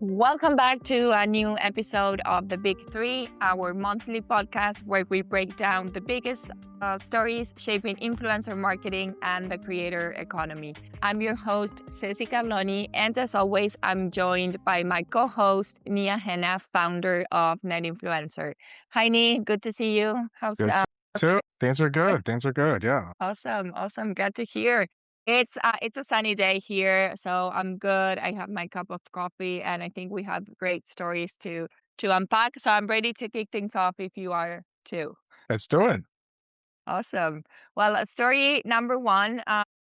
Welcome back to a new episode of The Big Three, our monthly podcast where we break down the biggest stories shaping influencer marketing and the creator economy. I'm your host, Ceci Carloni, and as always, I'm joined by my co-host, Ahene, founder of Net Influencer. Hi, Ni, good to see you. How's Good too. Things are good. Things are good. Yeah. Awesome. Glad to hear. It's a sunny day here, so I'm good. I have my cup of coffee, and I think we have great stories to unpack. So I'm ready to kick things off if you are too. Let's do it. Awesome. Well, story number one.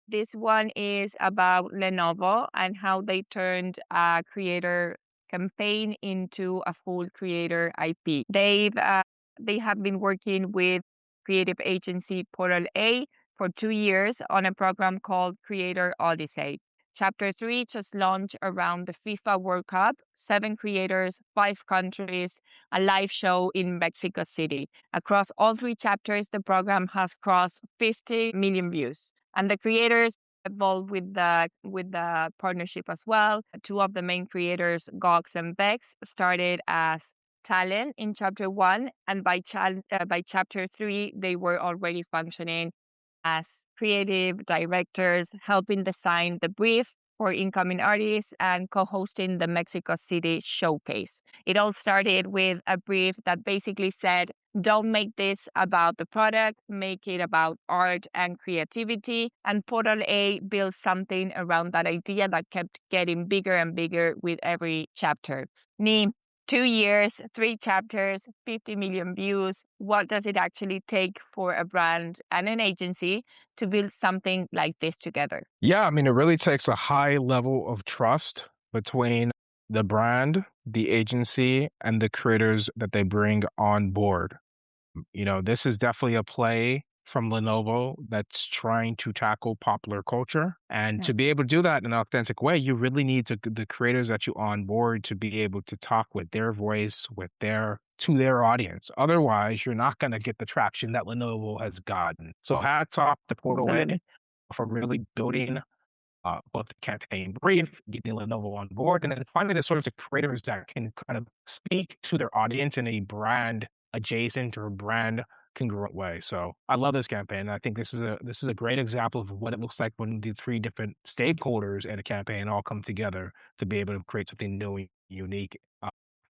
This one is about Lenovo and how they turned a creator campaign into a full creator IP. They have been working with creative agency Portal A for 2 years on a program called Creator Odyssey. Chapter 3 just launched around the FIFA World Cup, 7 creators, 5 countries, a live show in Mexico City. Across all 3 chapters, the program has crossed 50 million views. And the creators involved with the partnership as well. 2 of the main creators, Gox and Bex, started as talent in chapter 1, and by chapter 3, they were already functioning as creative directors, helping design the brief for incoming artists and co-hosting the Mexico City showcase. It all started with a brief that basically said, don't make this about the product, make it about art and creativity. And Portal A built something around that idea that kept getting bigger and bigger with every chapter. Ni, 2 years, 3 chapters, 50 million views. What does it actually take for a brand and an agency to build something like this together? Yeah. I mean, it really takes a high level of trust between the brand, the agency, and the creators that they bring on board. This is definitely a play from Lenovo that's trying to tackle popular culture. And Yeah. to be able to do that in an authentic way, you really need the creators that you onboard to be able to talk with their voice, to their audience. Otherwise, you're not going to get the traction that Lenovo has gotten. So hats off to Portal A for really building both the campaign brief, getting Lenovo on board, and then finding the sorts of creators that can kind of speak to their audience in a brand adjacent or brand congruent way. So I love this campaign. I think this is a great example of what it looks like when the 3 different stakeholders in a campaign all come together to be able to create something new and unique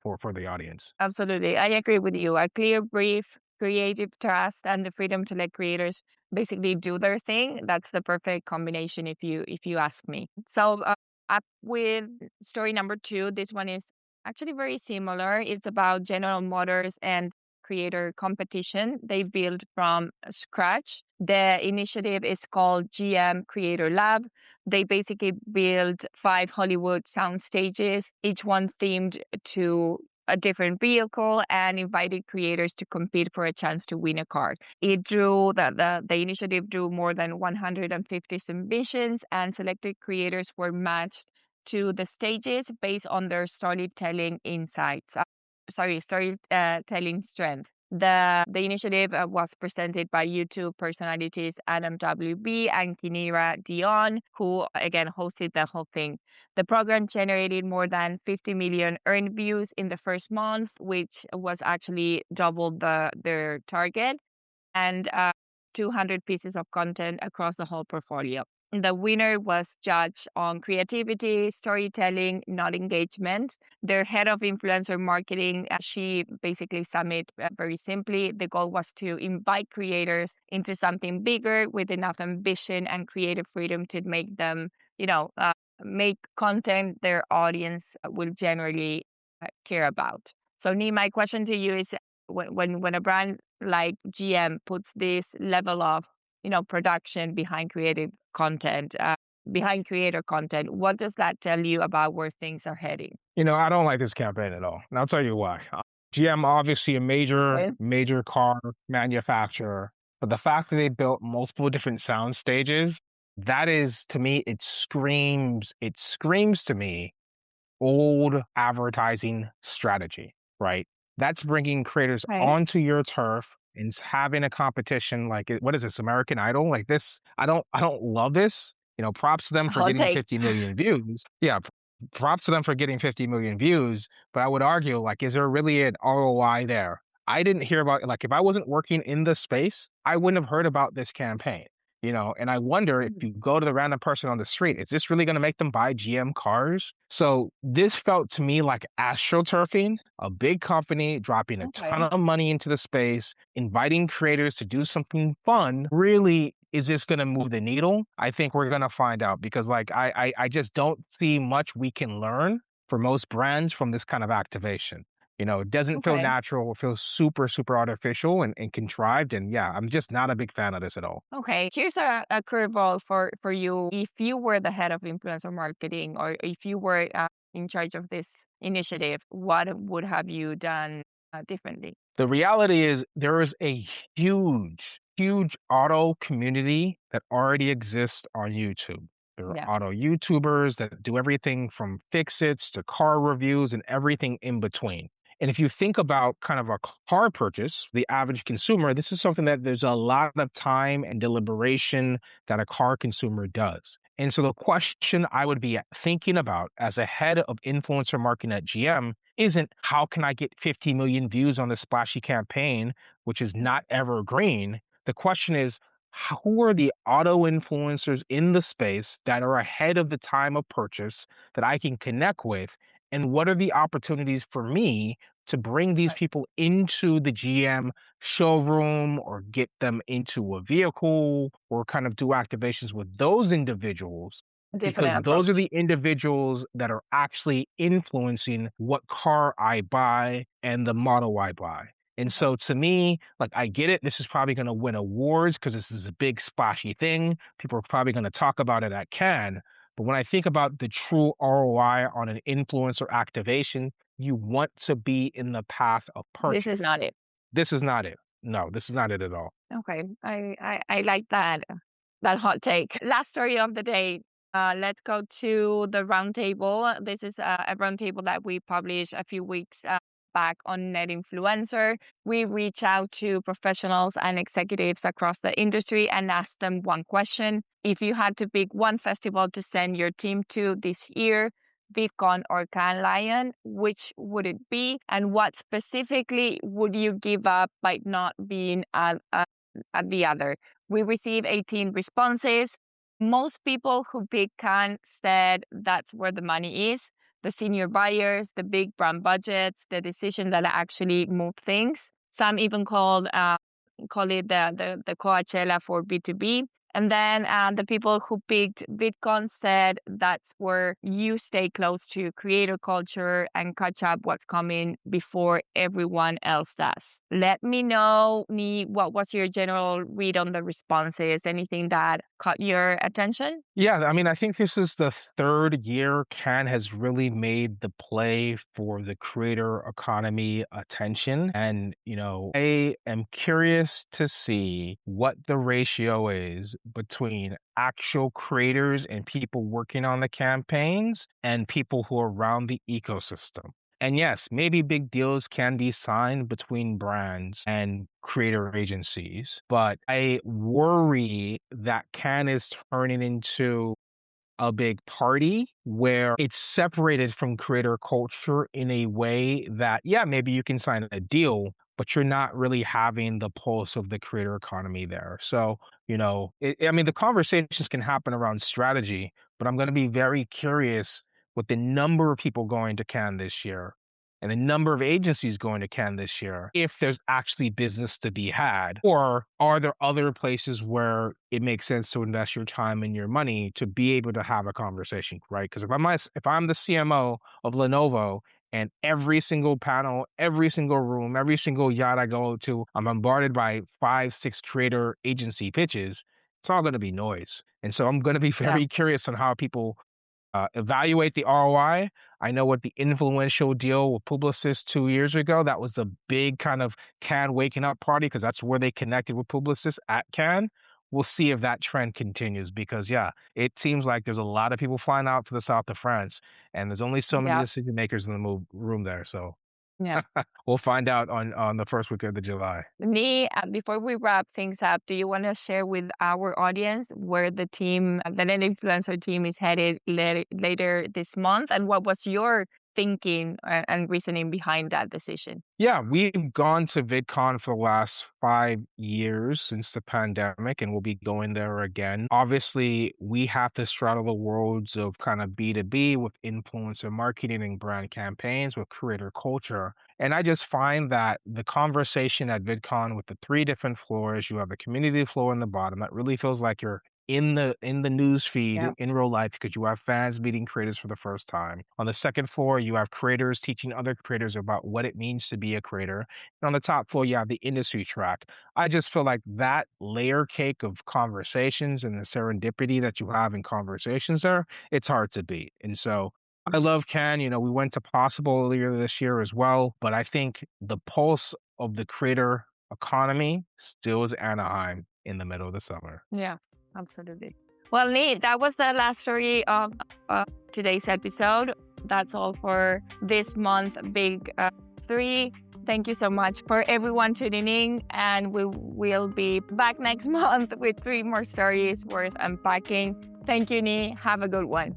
for the audience. Absolutely. I agree with you. A clear brief, creative trust, and the freedom to let creators basically do their thing. That's the perfect combination if you ask me. So up with story number 2, this one is actually very similar. It's about General Motors and creator competition they built from scratch. The initiative is called GM Creator Lab. They basically built 5 Hollywood sound stages, each one themed to a different vehicle, and invited creators to compete for a chance to win a car. It drew the initiative drew more than 150 submissions, and selected creators were matched to the stages based on their storytelling insights. Storytelling strength. The initiative was presented by YouTube personalities Adam WB and Kinira Dion, who again hosted the whole thing. The program generated more than 50 million earned views in the first month, which was actually double their target, and 200 pieces of content across the whole portfolio. The winner was judged on creativity, storytelling, not engagement. Their head of influencer marketing, she basically summed it very simply. The goal was to invite creators into something bigger with enough ambition and creative freedom to make them, make content their audience will generally care about. So, Nii, my question to you is, when a brand like GM puts this level of production behind creative content, behind creator content, what does that tell you about where things are heading? I don't like this campaign at all. And I'll tell you why. GM, obviously a major car manufacturer, but the fact that they built multiple different sound stages, that is, to me, it screams to me old advertising strategy, right? That's bringing creators Right. onto your turf and having a competition like what is this, American Idol? Like this, I don't love this. Props to them for Hot getting take. 50 million views. Yeah, props to them for getting 50 million views, but I would argue, like, is there really an ROI there? I didn't hear about like, if I wasn't working in the space, I wouldn't have heard about this campaign, and I wonder if Mhm. you go to the random person on the street, is this really gonna make them buy GM cars? So this felt to me like astroturfing, a big company dropping a ton Okay. of money into the space, inviting creators to do something fun. Really, is this gonna move the needle? I think we're gonna find out because like I just don't see much we can learn for most brands from this kind of activation. It doesn't feel Okay. natural, it feels super, super artificial and contrived. And yeah, I'm just not a big fan of this at all. Okay. Here's a curveball for you. If you were the head of influencer marketing, or if you were in charge of this initiative, what would have you done differently? The reality is there is a huge, huge auto community that already exists on YouTube. There are Yeah. auto YouTubers that do everything from fix-its to car reviews and everything in between. And if you think about kind of a car purchase, the average consumer, this is something that there's a lot of time and deliberation that a car consumer does. And so the question I would be thinking about as a head of influencer marketing at GM isn't how can I get 50 million views on this splashy campaign, which is not evergreen. The question is, who are the auto influencers in the space that are ahead of the time of purchase that I can connect with? And what are the opportunities for me to bring these Right. people into the GM showroom or get them into a vehicle or kind of do activations with those individuals because Different those are approach. the individuals that are actually influencing what car I buy and the model I buy. And Okay. so to me, like I get it, this is probably going to win awards because this is a big splashy thing. People are probably going to talk about it at Cannes. But when I think about the true ROI on an influencer activation, you want to be in the path of This is purchase. not it. This is not it. No, this is not it at all. Okay. I like that hot take. Last story of the day. Let's go to the roundtable. This is a roundtable that we published a few weeks back on Net Influencer. We reach out to professionals and executives across the industry and ask them one question. If you had to pick one festival to send your team to this year, VidCon or Cannes Lion, which would it be? And what specifically would you give up by not being at the other? We received 18 responses. Most people who picked Cannes said that's where the money is. The senior buyers, the big brand budgets, the decision that actually move things. Some even call it the Coachella for B2B. And then the people who picked VidCon said that's where you stay close to creator culture and catch up what's coming before everyone else does. Let me know, what was your general read on the responses? Anything that caught your attention? Yeah, I mean, I think this is the third year Cannes has really made the play for the creator economy attention. And, I am curious to see what the ratio is between actual creators and people working on the campaigns and people who are around the ecosystem. And yes, maybe big deals can be signed between brands and creator agencies, but I worry that Cannes is turning into a big party where it's separated from creator culture in a way that, yeah, maybe you can sign a deal, but you're not really having the pulse of the creator economy there. So, I mean, the conversations can happen around strategy, but I'm going to be very curious with the number of people going to Cannes this year and the number of agencies going to Cannes this year, if there's actually business to be had, or are there other places where it makes sense to invest your time and your money to be able to have a conversation, right? Because if I'm the CMO of Lenovo and every single panel, every single room, every single yacht I go to, I'm bombarded by 5, 6 creator agency pitches, it's all going to be noise. And so I'm going to be Yeah. very curious on how people evaluate the ROI. I know what the influential deal with Publicis 2 years ago, that was a big kind of Cannes waking up party because that's where they connected with Publicis at Cannes. We'll see if that trend continues because, yeah, it seems like there's a lot of people flying out to the south of France, and there's only so many Yeah. decision makers in the room there. So, Yeah. We'll find out on the first week of the July. Nee, before we wrap things up, do you want to share with our audience where the team, the Net Influencer team, is headed later this month, and what was your thinking and reasoning behind that decision? Yeah, we've gone to VidCon for the last 5 years since the pandemic, and we'll be going there again. Obviously, we have to straddle the worlds of kind of B2B with influencer marketing and brand campaigns with creator culture. And I just find that the conversation at VidCon with the three different floors, you have the community floor in the bottom, that really feels like you're in the news feed Yeah. in real life because you have fans meeting creators for the first time. On the second floor, you have creators teaching other creators about what it means to be a creator. And on the top floor, you have the industry track. I just feel like that layer cake of conversations and the serendipity that you have in conversations there, it's hard to beat. And so I love Ken. We went to Possible earlier this year as well, but I think the pulse of the creator economy still is Anaheim in the middle of the summer. Yeah, absolutely. Well, Nate, that was the last story of today's episode. That's all for this month, Big Three. Thank you so much for everyone tuning in, and we will be back next month with 3 more stories worth unpacking. Thank you, Nee. Have a good one.